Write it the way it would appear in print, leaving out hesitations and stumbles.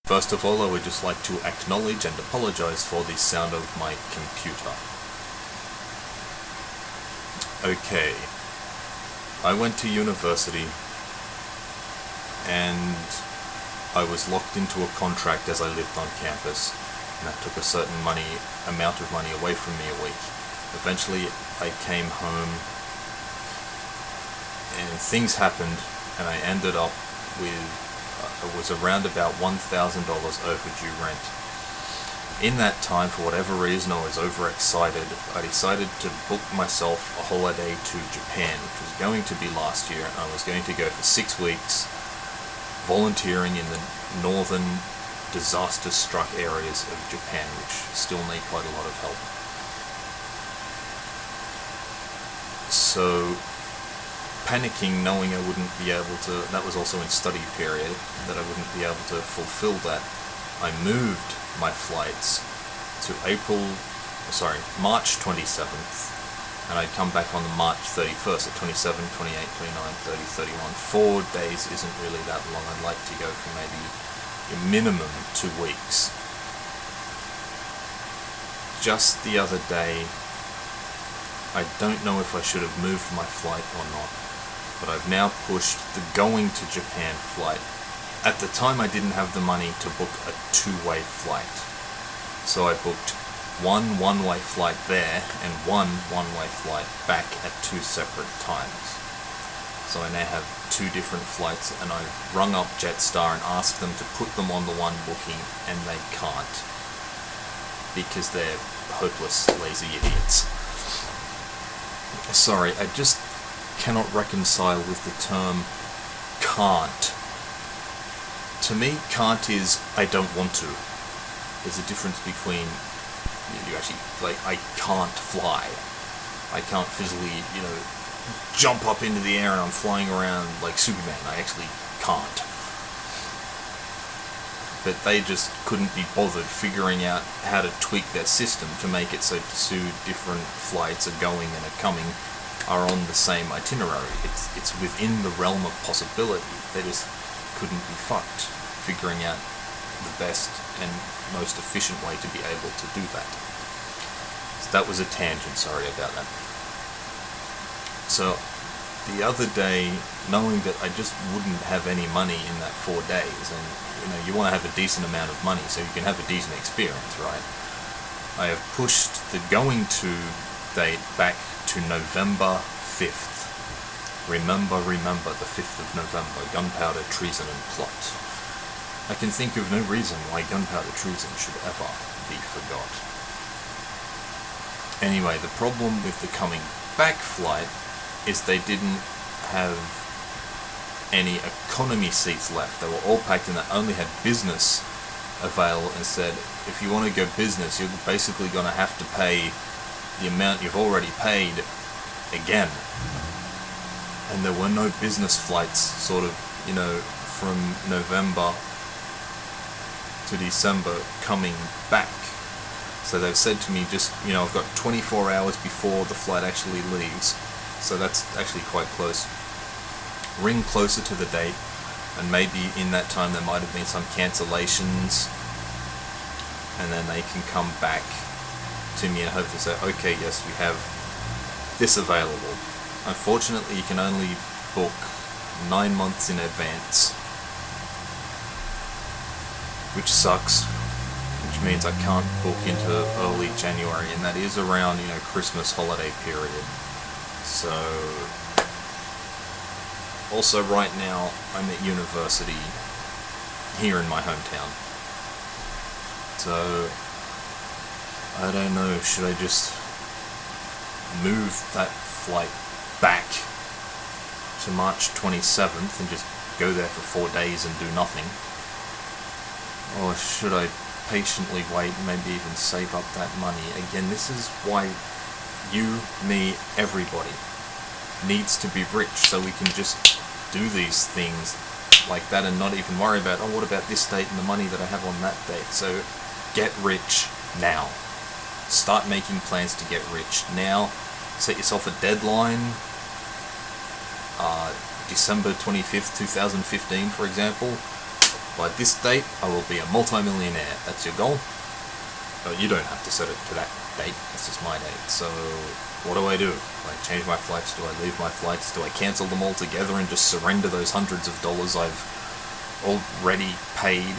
First of all, I would just like to acknowledge and apologize for the sound of my computer. Okay, I went to university and I was locked into a contract as I lived on campus, and that took a certain amount of money away from me a week. Eventually I came home and things happened, and I ended up with it was around about $1,000 overdue rent. In that time, for whatever reason, I was overexcited. I decided to book myself a holiday to Japan, which was going to be last year, and I was going to go for 6 weeks volunteering in the northern disaster-struck areas of Japan, which still need quite a lot of help. So, panicking, knowing I wouldn't be able to, that was also in study period, that I wouldn't be able to fulfill that, I moved my flights to March 27th, and I'd come back on the March 31st at 27, 28, 29, 30, 31. 4 days isn't really that long. I'd like to go for maybe a minimum 2 weeks. Just the other day, I don't know if I should have moved my flight or not, but I've now pushed the going to Japan flight. At the time I didn't have the money to book a 2-way flight, so I booked one one-way flight there and one one-way flight back at 2 separate times. So I now have 2 different flights, and I've rung up Jetstar and asked them to put them on the one booking, and they can't, because they're hopeless, lazy idiots. Sorry, I just cannot reconcile with the term can't. To me, can't is I don't want to. There's a difference between you actually, like, I can't fly. I can't physically, jump up into the air and I'm flying around like Superman. I actually can't. But they just couldn't be bothered figuring out how to tweak their system to make it so 2 different flights are going and are coming are on the same itinerary. It's within the realm of possibility. They just couldn't be fucked figuring out the best and most efficient way to be able to do that. So that was a tangent, sorry about that. So the other day, knowing that I just wouldn't have any money in that 4 days, and you want to have a decent amount of money so you can have a decent experience, right? I have pushed the going to date back to November 5th. Remember the 5th of November, gunpowder, treason and plot. I can think of no reason why gunpowder treason should ever be forgot. Anyway, the problem with the coming back flight is they didn't have any economy seats left. They were all packed and they only had business available, and said if you want to go business, you're basically going to have to pay the amount you've already paid again. And there were no business flights from November to December coming back. So they've said to me, I've got 24 hours before the flight actually leaves, so that's actually quite close. Ring closer to the date, and maybe in that time there might have been some cancellations, and then they can come back to me and hopefully say, okay, yes, we have this available. Unfortunately, you can only book 9 months in advance, which sucks, which means I can't book into early January, and that is around, Christmas holiday period. So, also right now, I'm at university here in my hometown. So, I don't know, should I just move that flight back to March 27th and just go there for 4 days and do nothing? Or should I patiently wait and maybe even save up that money? Again, this is why you, me, everybody needs to be rich, so we can just do these things like that and not even worry about, what about this date and the money that I have on that date. So get rich now. Start making plans to get rich now. Set yourself a deadline. December 25th, 2015, for example. By this date, I will be a multi-millionaire. That's your goal. Oh, you don't have to set it to that date. That's just my date. So, what do? Do I change my flights? Do I leave my flights? Do I cancel them all together and just surrender those hundreds of dollars I've already paid